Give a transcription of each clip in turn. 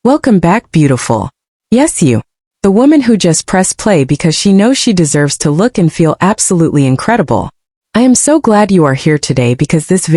Welcome back, beautiful. Yes, you. The woman who just pressed play because she knows she deserves to look and feel absolutely incredible. I am so glad you are here today because this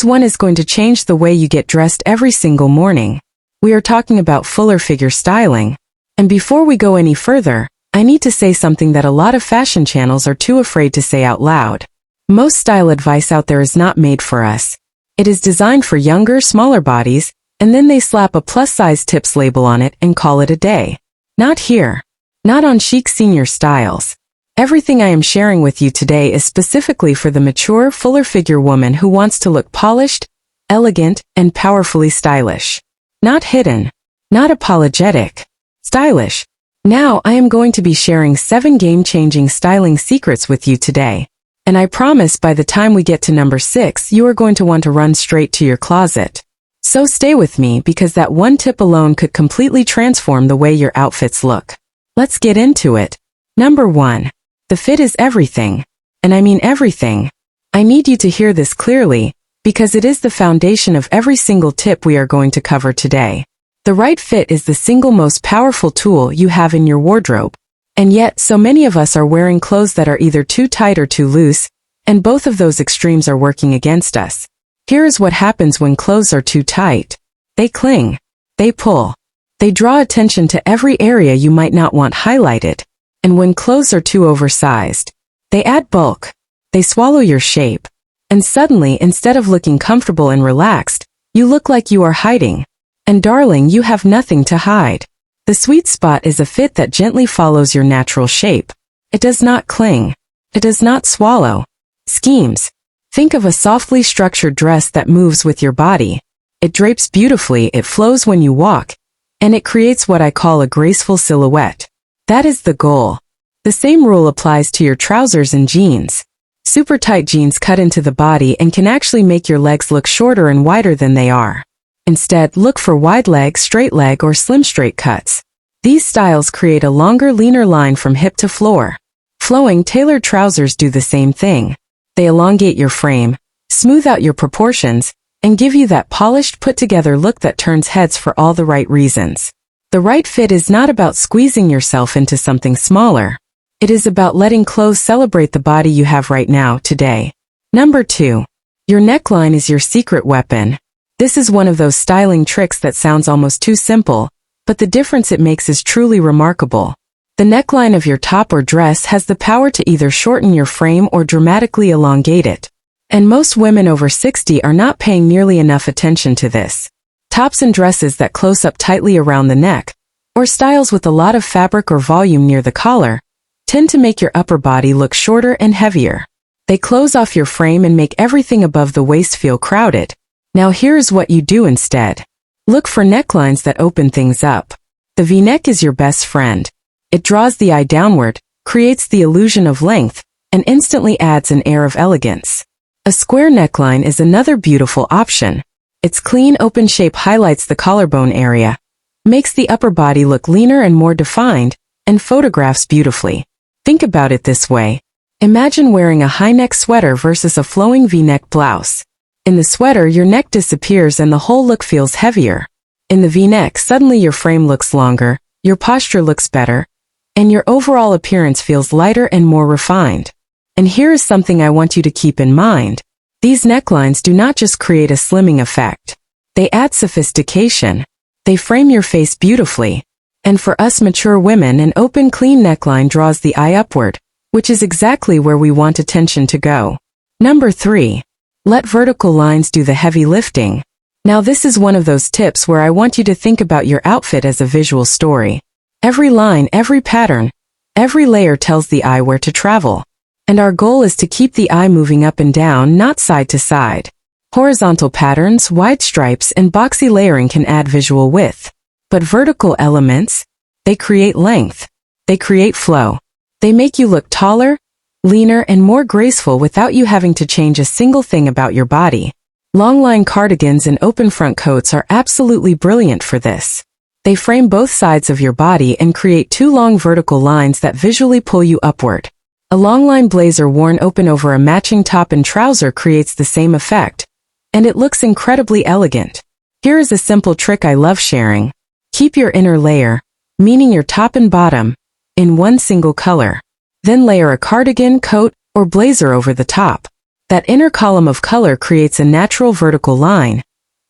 one is going to change the way you get dressed every single morning. We are talking about fuller figure styling. And before we go any further, I need to say something that a lot of fashion channels are too afraid to say out loud. Most style advice out there is not made for us. It is designed for younger, smaller bodies, and then they slap a plus-size tips label on it and call it a day. Not here. Not on Chic Senior Styles. Everything I am sharing with you today is specifically for the mature, fuller figure woman who wants to look polished, elegant, and powerfully stylish. Not hidden. Not apologetic. Stylish. Now I am going to be sharing 7 game-changing styling secrets with you today. And I promise by the time we get to number 6 you are going to want to run straight to your closet. So stay with me because that one tip alone could completely transform the way your outfits look. Let's get into it. Number 1. The fit is everything. And I mean everything. I need you to hear this clearly, because it is the foundation of every single tip we are going to cover today. The right fit is the single most powerful tool you have in your wardrobe. And yet, so many of us are wearing clothes that are either too tight or too loose, and both of those extremes are working against us. Here is what happens when clothes are too tight. They cling. They pull. They draw attention to every area you might not want highlighted. And when clothes are too oversized, they add bulk. They swallow your shape. And suddenly, instead of looking comfortable and relaxed, you look like you are hiding. And darling, you have nothing to hide. The sweet spot is a fit that gently follows your natural shape. It does not cling. It does not swallow. Schemes. Think of a softly structured dress that moves with your body. It drapes beautifully, it flows when you walk, and it creates what I call a graceful silhouette. That is the goal. The same rule applies to your trousers and jeans. Super tight jeans cut into the body and can actually make your legs look shorter and wider than they are. Instead, look for wide leg, straight leg, or slim straight cuts. These styles create a longer, leaner line from hip to floor. Flowing, tailored trousers do the same thing. They elongate your frame, smooth out your proportions, and give you that polished, put-together look that turns heads for all the right reasons. The right fit is not about squeezing yourself into something smaller. It is about letting clothes celebrate the body you have right now, today. Number 2. Your neckline is your secret weapon. This is one of those styling tricks that sounds almost too simple, but the difference it makes is truly remarkable. The neckline of your top or dress has the power to either shorten your frame or dramatically elongate it. And most women over 60 are not paying nearly enough attention to this. Tops and dresses that close up tightly around the neck, or styles with a lot of fabric or volume near the collar, tend to make your upper body look shorter and heavier. They close off your frame and make everything above the waist feel crowded. Now here is what you do instead. Look for necklines that open things up. The V-neck is your best friend. It draws the eye downward, creates the illusion of length, and instantly adds an air of elegance. A square neckline is another beautiful option. Its clean, open shape highlights the collarbone area, makes the upper body look leaner and more defined, and photographs beautifully. Think about it this way. Imagine wearing a high-neck sweater versus a flowing V-neck blouse. In the sweater, your neck disappears and the whole look feels heavier. In the V-neck, suddenly your frame looks longer, your posture looks better, and your overall appearance feels lighter and more refined. And here is something I want you to keep in mind. These necklines do not just create a slimming effect. They add sophistication. They frame your face beautifully. And for us mature women, an open, clean neckline draws the eye upward, which is exactly where we want attention to go. Number 3. Let vertical lines do the heavy lifting. Now this is one of those tips where I want you to think about your outfit as a visual story. Every line, every pattern, every layer tells the eye where to travel. And our goal is to keep the eye moving up and down, not side to side. Horizontal patterns, wide stripes, and boxy layering can add visual width. But vertical elements, they create length. They create flow. They make you look taller, leaner, and more graceful without you having to change a single thing about your body. Long-line cardigans and open front coats are absolutely brilliant for this. They frame both sides of your body and create 2 long vertical lines that visually pull you upward. A long-line blazer worn open over a matching top and trouser creates the same effect, and it looks incredibly elegant. Here is a simple trick I love sharing. Keep your inner layer, meaning your top and bottom, in one single color. Then layer a cardigan, coat, or blazer over the top. That inner column of color creates a natural vertical line,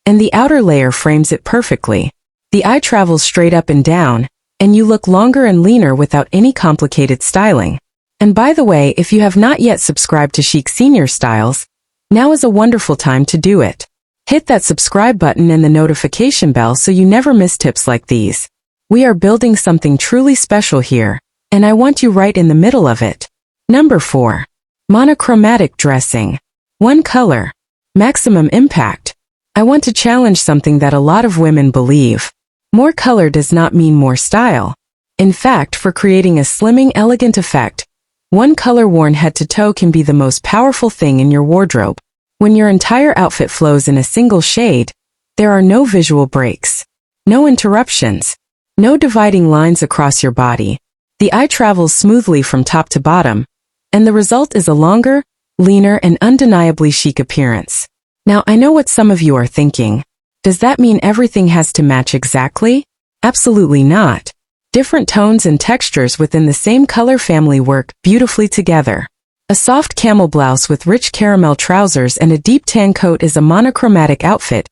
and the outer layer frames it perfectly. The eye travels straight up and down, and you look longer and leaner without any complicated styling. And by the way, if you have not yet subscribed to Chic Senior Styles, now is a wonderful time to do it. Hit that subscribe button and the notification bell so you never miss tips like these. We are building something truly special here, and I want you right in the middle of it. Number 4. Monochromatic dressing. One color. Maximum impact. I want to challenge something that a lot of women believe. More color does not mean more style. In fact, for creating a slimming, elegant effect, one color worn head to toe can be the most powerful thing in your wardrobe. When your entire outfit flows in a single shade, there are no visual breaks, no interruptions, no dividing lines across your body. The eye travels smoothly from top to bottom, and the result is a longer, leaner, and undeniably chic appearance. Now, I know what some of you are thinking. Does that mean everything has to match exactly? Absolutely not. Different tones and textures within the same color family work beautifully together. A soft camel blouse with rich caramel trousers and a deep tan coat is a monochromatic outfit,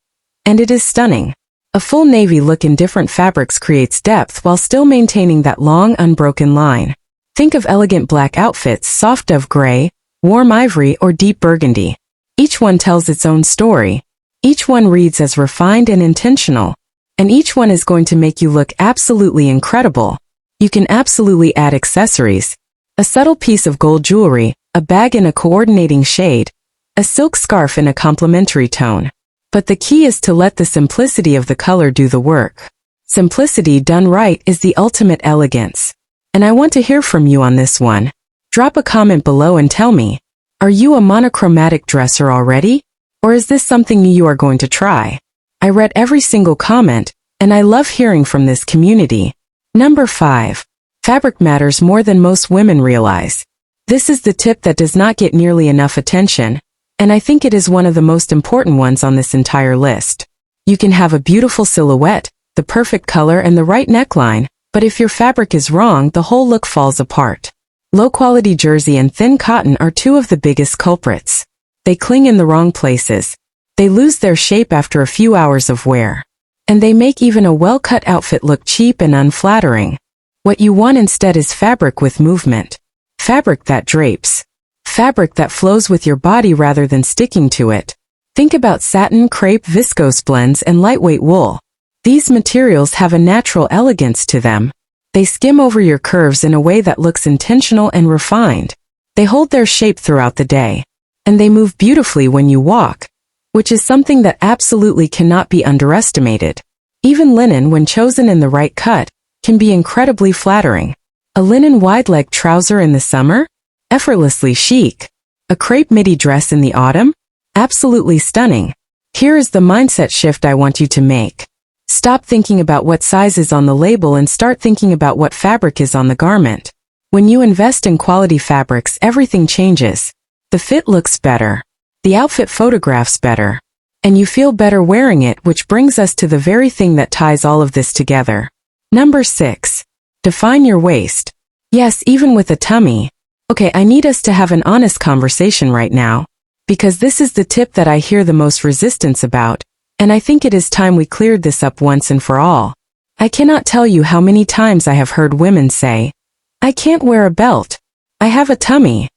and it is stunning. A full navy look in different fabrics creates depth while still maintaining that long, unbroken line. Think of elegant black outfits, soft dove gray, warm ivory, or deep burgundy. Each one tells its own story. Each one reads as refined and intentional. And each one is going to make you look absolutely incredible. You can absolutely add accessories. A subtle piece of gold jewelry, a bag in a coordinating shade, a silk scarf in a complementary tone. But the key is to let the simplicity of the color do the work. Simplicity done right is the ultimate elegance. And I want to hear from you on this one. Drop a comment below and tell me, are you a monochromatic dresser already? Or is this something new you are going to try? I read every single comment, and I love hearing from this community. Number 5. Fabric matters more than most women realize. This is the tip that does not get nearly enough attention, and I think it is one of the most important ones on this entire list. You can have a beautiful silhouette, the perfect color, and the right neckline, but if your fabric is wrong, the whole look falls apart. Low-quality jersey and thin cotton are two of the biggest culprits. They cling in the wrong places. They lose their shape after a few hours of wear. And they make even a well-cut outfit look cheap and unflattering. What you want instead is fabric with movement. Fabric that drapes. Fabric that flows with your body rather than sticking to it. Think about satin, crepe, viscose blends, and lightweight wool. These materials have a natural elegance to them. They skim over your curves in a way that looks intentional and refined. They hold their shape throughout the day. And they move beautifully when you walk, which is something that absolutely cannot be underestimated. Even linen, when chosen in the right cut, can be incredibly flattering. A linen wide-leg trouser in the summer? Effortlessly chic. A crepe midi dress in the autumn? Absolutely stunning. Here is the mindset shift I want you to make. Stop thinking about what size is on the label and start thinking about what fabric is on the garment. When you invest in quality fabrics, everything changes. The fit looks better. The outfit photographs better. And you feel better wearing it, which brings us to the very thing that ties all of this together. Number 6. Define your waist. Yes, even with a tummy. Okay, I need us to have an honest conversation right now. Because this is the tip that I hear the most resistance about, and I think it is time we cleared this up once and for all. I cannot tell you how many times I have heard women say, I can't wear a belt. I have a tummy.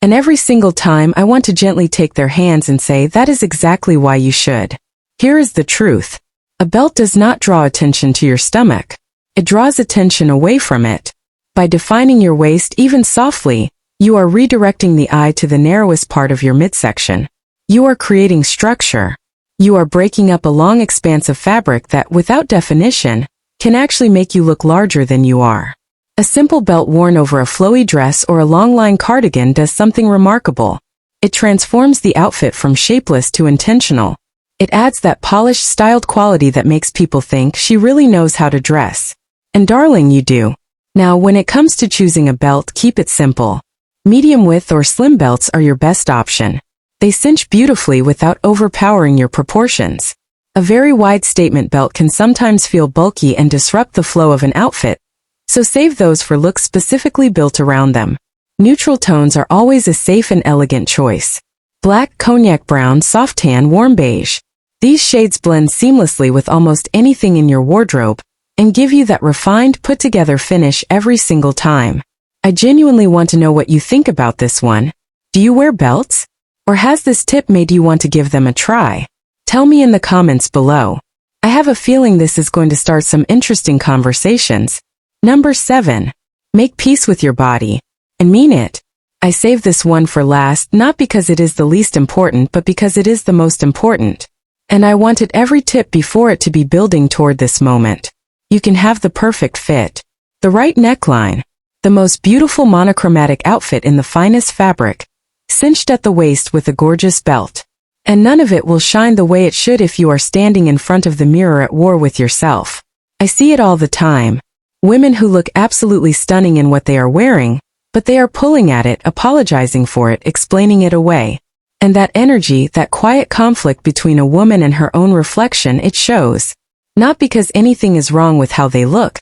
And every single time I want to gently take their hands and say that is exactly why you should. Here is the truth. A belt does not draw attention to your stomach. It draws attention away from it. By defining your waist even softly, you are redirecting the eye to the narrowest part of your midsection. You are creating structure. You are breaking up a long expanse of fabric that, without definition, can actually make you look larger than you are. A simple belt worn over a flowy dress or a long-line cardigan does something remarkable. It transforms the outfit from shapeless to intentional. It adds that polished, styled quality that makes people think she really knows how to dress. And darling, you do. Now, when it comes to choosing a belt, keep it simple. Medium width or slim belts are your best option. They cinch beautifully without overpowering your proportions. A very wide statement belt can sometimes feel bulky and disrupt the flow of an outfit, so save those for looks specifically built around them. Neutral tones are always a safe and elegant choice. Black, cognac brown, soft tan, warm beige. These shades blend seamlessly with almost anything in your wardrobe and give you that refined, put-together finish every single time. I genuinely want to know what you think about this one. Do you wear belts? Or has this tip made you want to give them a try? Tell me in the comments below. I have a feeling this is going to start some interesting conversations. Number 7. Make peace with your body. And mean it. I saved this one for last, not because it is the least important, but because it is the most important. And I wanted every tip before it to be building toward this moment. You can have the perfect fit, the right neckline, the most beautiful monochromatic outfit in the finest fabric, cinched at the waist with a gorgeous belt. And none of it will shine the way it should if you are standing in front of the mirror at war with yourself. I see it all the time. Women who look absolutely stunning in what they are wearing, but they are pulling at it, apologizing for it, explaining it away. And that energy, that quiet conflict between a woman and her own reflection, it shows. Not because anything is wrong with how they look,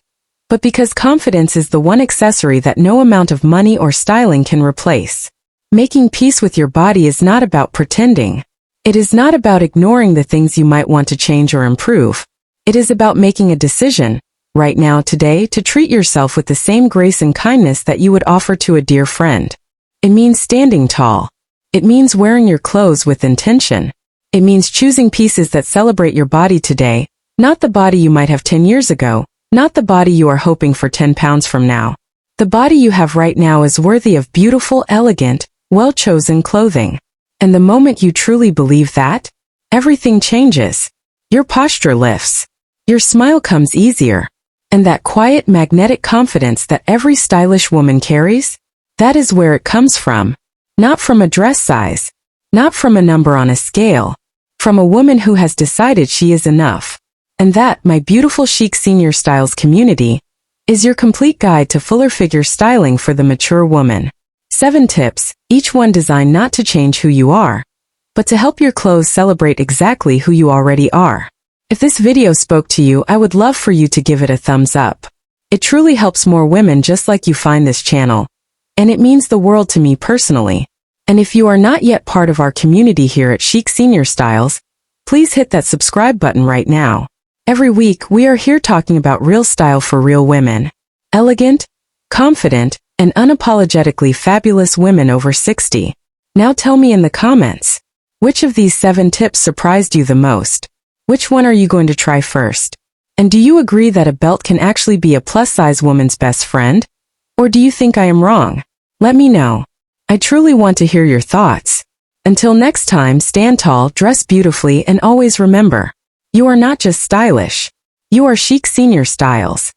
but because confidence is the one accessory that no amount of money or styling can replace. Making peace with your body is not about pretending. It is not about ignoring the things you might want to change or improve. It is about making a decision, right now, today, to treat yourself with the same grace and kindness that you would offer to a dear friend. It means standing tall. It means wearing your clothes with intention. It means choosing pieces that celebrate your body today, not the body you might have 10 years ago, not the body you are hoping for 10 pounds from now. The body you have right now is worthy of beautiful, elegant, well-chosen clothing. And the moment you truly believe that, everything changes. Your posture lifts. Your smile comes easier. And that quiet, magnetic confidence that every stylish woman carries, that is where it comes from. Not from a dress size. Not from a number on a scale. From a woman who has decided she is enough. And that, my beautiful Chic Senior Styles community, is your complete guide to fuller figure styling for the mature woman. 7 tips, each one designed not to change who you are, but to help your clothes celebrate exactly who you already are. If this video spoke to you, I would love for you to give it a thumbs up. It truly helps more women just like you find this channel. And it means the world to me personally. And if you are not yet part of our community here at Chic Senior Styles, please hit that subscribe button right now. Every week, we are here talking about real style for real women. Elegant, confident, and unapologetically fabulous women over 60. Now tell me in the comments, which of these 7 tips surprised you the most? Which one are you going to try first? And do you agree that a belt can actually be a plus-size woman's best friend? Or do you think I am wrong? Let me know. I truly want to hear your thoughts. Until next time, stand tall, dress beautifully, and always remember, you are not just stylish. You are Chic Senior Styles.